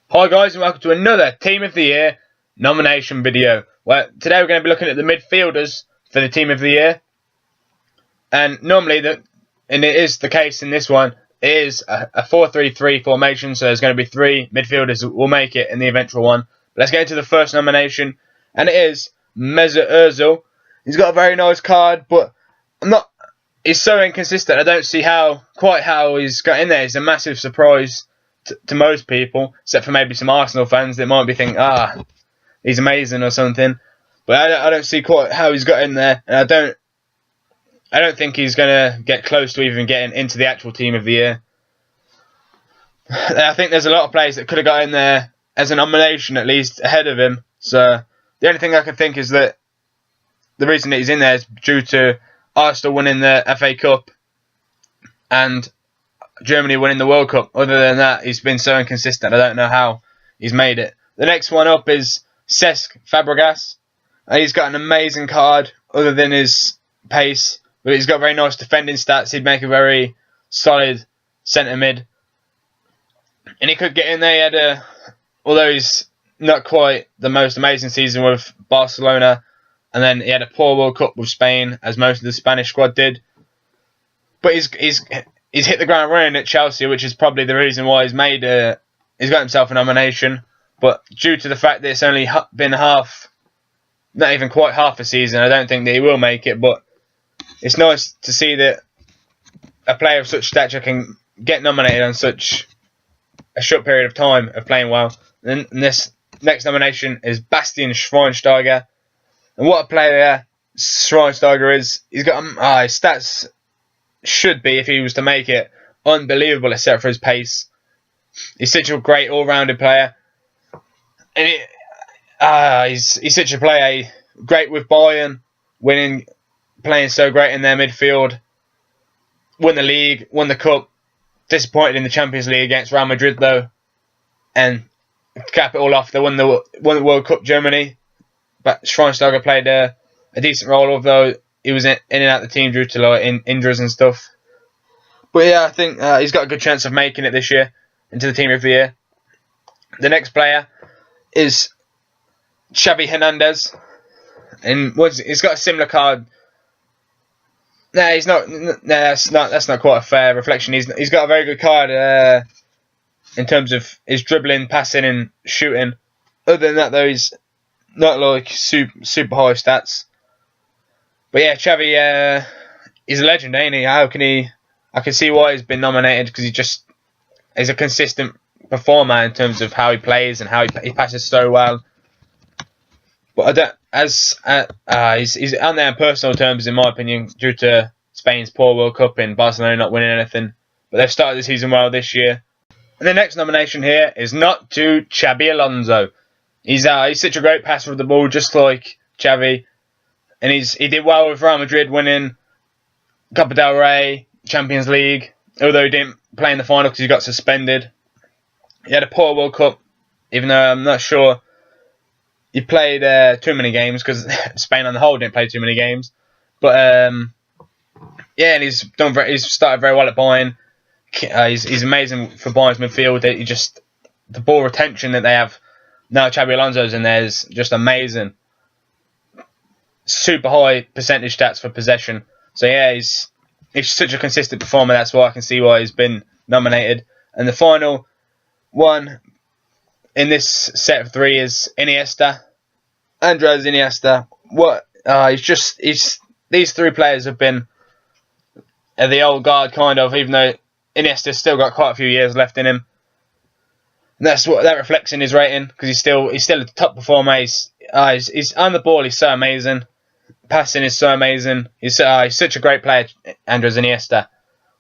Hi guys, and welcome to another Team of the Year nomination video. Well, today we're going to be looking at the midfielders for the Team of the Year. And normally, and it is the case in this one, it is a 4-3-3 formation, so there's going to be 3 midfielders that will make it in the eventual one. But let's get into the first nomination, and it is Mesut Ozil. He's got a very nice card, but he's so inconsistent. I don't see quite how he's got in there. He's a massive surprise to most people, except for maybe some Arsenal fans that might be thinking, he's amazing or something. But I don't see quite how he's got in there, and I don't think he's going to get close to even getting into the actual Team of the Year. I think there's a lot of players that could have got in there as a nomination, at least, ahead of him. So the only thing I can think is that the reason that he's in there is due to Arsenal winning the FA Cup and Germany winning the World Cup. Other than that, he's been so inconsistent. I don't know how he's made it. The next one up is Cesc Fabregas. He's got an amazing card, other than his pace. But he's got very nice defending stats. He'd make a very solid centre mid. And he could get in there. Although he's not quite the most amazing season with Barcelona, and then he had a poor World Cup with Spain, as most of the Spanish squad did. But he's hit the ground running at Chelsea, which is probably the reason why he's got himself a nomination. But due to the fact that it's only been not even quite half a season, I don't think that he will make it. But it's nice to see that a player of such stature can get nominated on such a short period of time of playing well. And this next nomination is Bastian Schweinsteiger. And what a player Schweinsteiger is. He's got his stats should be, if he was to make it, unbelievable except for his pace. He's such a great all-rounded player. And he's such a player. Great with Bayern, playing so great in their midfield. Won the league, won the cup. Disappointed in the Champions League against Real Madrid though. And to cap it all off, they won the World Cup, Germany. But Schweinsteiger played a decent role, although he was in and out of the team due to injuries and stuff. But yeah, I think he's got a good chance of making it this year into the Team of the Year. The next player is Xavi Hernandez, and he's got a similar card. No, he's not. No, that's not quite a fair reflection. He's got a very good card in terms of his dribbling, passing, and shooting. Other than that, though, he's not like super high stats. But yeah, Xavi, he's a legend, ain't he? How can he? I can see why he's been nominated, because he's a consistent performer in terms of how he plays and how he passes so well. But he's on there in personal terms, in my opinion, due to Spain's poor World Cup and Barcelona not winning anything. But they've started the season well this year. And the next nomination here is not to Xabi Alonso. He's such a great passer of the ball, just like Xavi. And he did well with Real Madrid, winning Copa del Rey, Champions League, although he didn't play in the final because he got suspended. He had a poor World Cup, even though I'm not sure he played too many games, because Spain on the whole didn't play too many games. But yeah, and he's started very well at Bayern. He's amazing for Bayern's midfield. The ball retention that they have now, Xabi Alonso's in there, is just amazing. Super high percentage stats for possession. So yeah, he's such a consistent performer. That's why I can see why he's been nominated. And the final one in this set of 3 is Iniesta. Andres Iniesta. These 3 players have been the old guard, kind of, even though Iniesta's still got quite a few years left in him. And that reflects in his rating, because he's still a top performer. He's on the ball. He's so amazing. Passing is so amazing. He's such a great player, Andres Iniesta.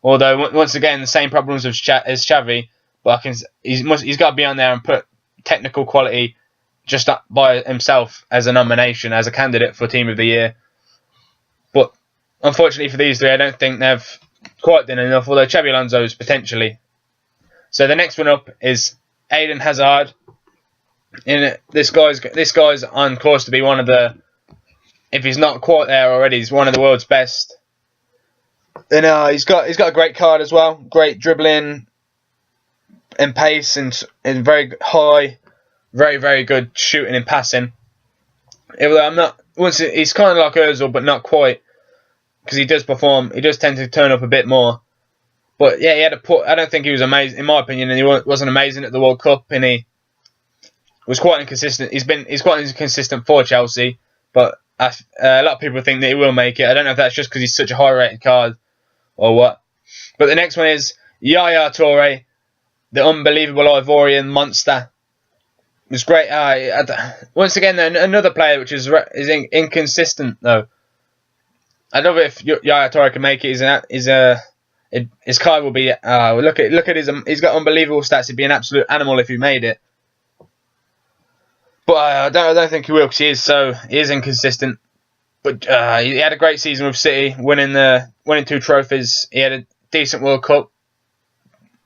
Although once again, the same problems as Xavi, but he's got to be on there and put technical quality just up by himself as a nomination, as a candidate for Team of the Year. But unfortunately for these 3, I don't think they've quite done enough. Although Xabi Alonso is potentially. So the next one up is Eden Hazard. And this guy's on course to be one of the, if he's not quite there already, he's one of the world's best. And he's got a great card as well. Great dribbling, in pace and very high, very good shooting and passing. Although I'm not, he's kind of like Ozil, but not quite, because he does perform. He does tend to turn up a bit more. But yeah, he had I don't think he was amazing, in my opinion, and he wasn't amazing at the World Cup, and he was quite inconsistent. He's quite inconsistent for Chelsea, but a lot of people think that he will make it. I don't know if that's just because he's such a high-rated card or what. But the next one is Yaya Toure, the unbelievable Ivorian monster. It was great. Once again, another player which is inconsistent though. I don't know if Yaya Toure can make it. His card will be. Look at his. He's got unbelievable stats. He'd be an absolute animal if he made it. But I don't think he will, because he is inconsistent. But he had a great season with City, winning 2 trophies. He had a decent World Cup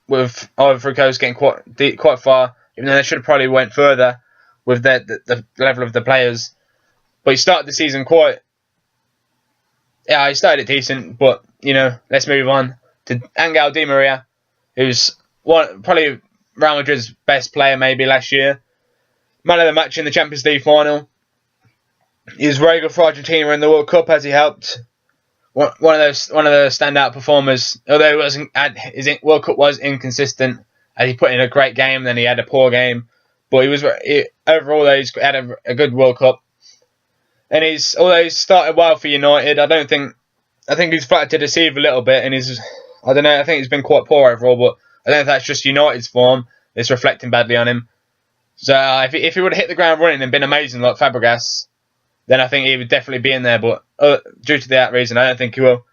with Ivory Coast getting quite far, even though they should have probably went further with the level of the players. But he started the season he started it decent. But let's move on to Angel Di Maria, who's probably Real Madrid's best player maybe last year. Man of the match in the Champions League final. He was very good for Argentina in the World Cup, as he helped. One of the standout performers. Although his World Cup was inconsistent, as he put in a great game, then he had a poor game. But overall, he's had a good World Cup. And although he's started well for United, I think he's flattered to deceive a little bit, and I don't know. I think he's been quite poor overall, but I don't know if that's just United's form that's reflecting badly on him. So if he would have hit the ground running and been amazing like Fabregas, then I think he would definitely be in there. But due to that reason, I don't think he will.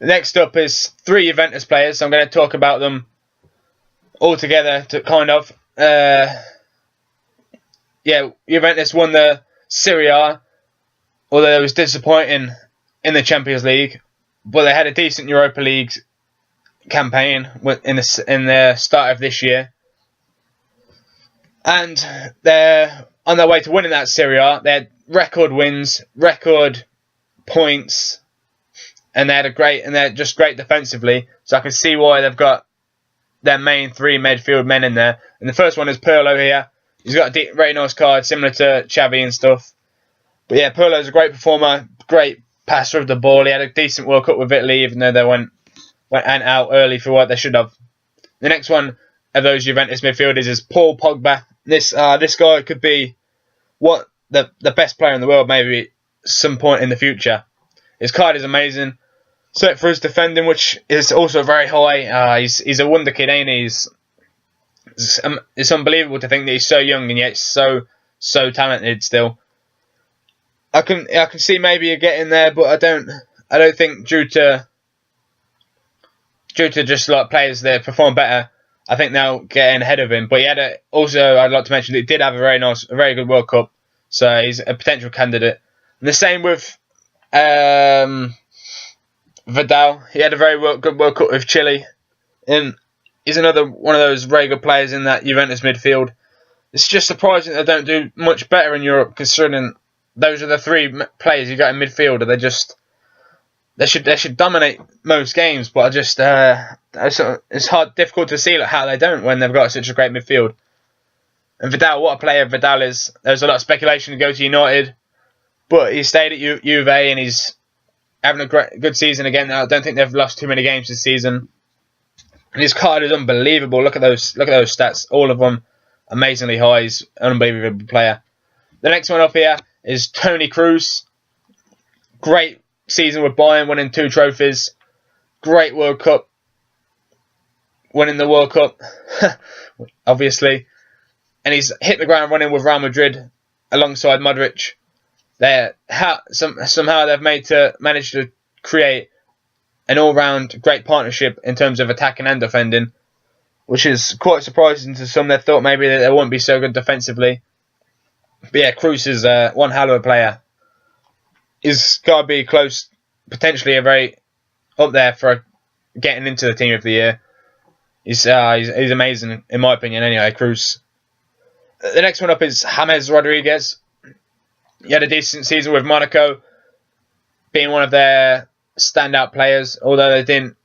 Next up is 3 Juventus players. So I'm going to talk about them all together. Juventus won the Serie A, although it was disappointing in the Champions League. But they had a decent Europa League campaign in the start of this year. And they're on their way to winning that Serie A. They had record wins, record points, and they're just great defensively. So I can see why they've got their main 3 midfield men in there. And the first one is Pirlo here. He's got a very nice card, similar to Xavi and stuff. But yeah, Pirlo's a great performer, great passer of the ball. He had a decent World Cup with Italy, even though they went out early for what they should have. The next one of those Juventus midfielders is Paul Pogba. This guy could be the best player in the world, maybe some point in the future. His card is amazing, except for his defending, which is also very high. He's a wonder kid, ain't he? It's unbelievable to think that he's so young and yet so talented still. I can see maybe a get in there, but I don't think due to just like players that perform better, I think they'll get in ahead of him. But also I'd like to mention that he did have a very good World Cup, so he's a potential candidate. And the same with Vidal. He had a very good World Cup with Chile, and he's another one of those very good players in that Juventus midfield. It's just surprising they don't do much better in Europe, considering those are the 3 players you got in midfield. They should dominate most games, but it's difficult to see how they don't when they've got such a great midfield. And Vidal, what a player Vidal is. There's a lot of speculation to go to United, but he stayed at Juve and he's having a good season again. I don't think they've lost too many games this season. And his card is unbelievable. Look at those stats, all of them amazingly high. He's an unbelievable player. The next one up here is TOTY Kroos. Great season with Bayern, winning 2 trophies. Great World Cup. Winning the World Cup, obviously. And he's hit the ground running with Real Madrid alongside Modric. Somehow they've managed to create an all-round great partnership in terms of attacking and defending, which is quite surprising to some. They thought maybe that they wouldn't be so good defensively. But yeah, Kroos is one hell of a player. He's got to be close, potentially up there for getting into the team of the year. He's amazing in my opinion. Anyway, Kroos. The next one up is James Rodriguez. He had a decent season with Monaco, being one of their standout players, although they didn't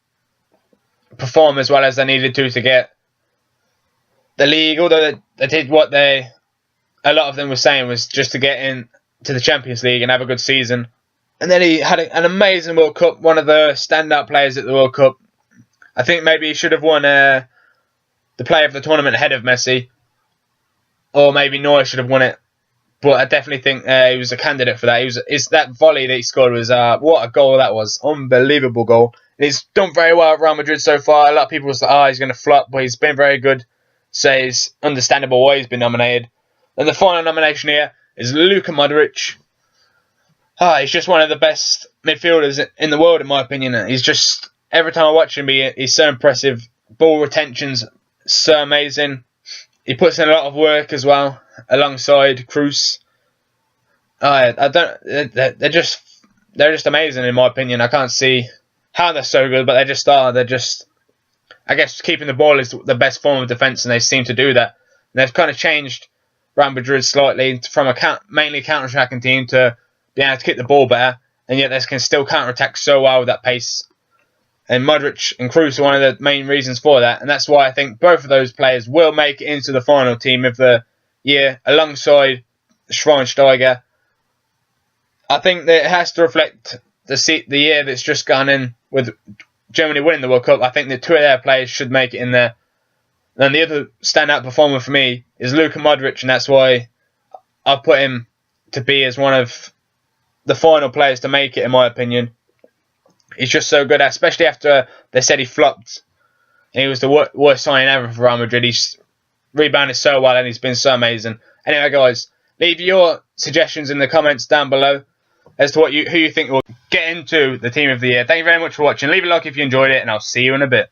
perform as well as they needed to get the league, although they did what a lot of them were saying was just to get in to the Champions League and have a good season. And then he had an amazing World Cup, one of the standout players at the World Cup. I think maybe he should have won the player of the tournament ahead of Messi. Or maybe Neuer should have won it. But I definitely think he was a candidate for that. That volley that he scored was, what a goal that was. Unbelievable goal. And he's done very well at Real Madrid so far. A lot of people say, he's going to flop, but he's been very good. So it's understandable why he's been nominated. And the final nomination here is Luka Modric. He's just one of the best midfielders in the world, in my opinion. He's just, every time I watch him, he's so impressive. Ball retention's so amazing. He puts in a lot of work as well, alongside Kroos. They're just amazing, in my opinion. I can't see how they're so good, but they just are. They're just, I guess, keeping the ball is the best form of defence, and they seem to do that. And they've kind of changed Real Madrid slightly from a mainly counter-attacking team to being able to keep the ball better, and yet they can still counter-attack so well with that pace. And Modric and Kroos are one of the main reasons for that, and that's why I think both of those players will make it into the final team of the year, alongside Schweinsteiger. I think that it has to reflect the year that's just gone in with Germany winning the World Cup. I think that two of their players should make it in there. And the other standout performer for me is Luka Modric, and that's why I put him to be as one of the final players to make it, in my opinion. He's just so good, especially after they said he flopped. And he was the worst signing ever for Real Madrid. He's rebounded so well and he's been so amazing. Anyway, guys, leave your suggestions in the comments down below as to who you think will get into the team of the year. Thank you very much for watching. Leave a like if you enjoyed it, and I'll see you in a bit.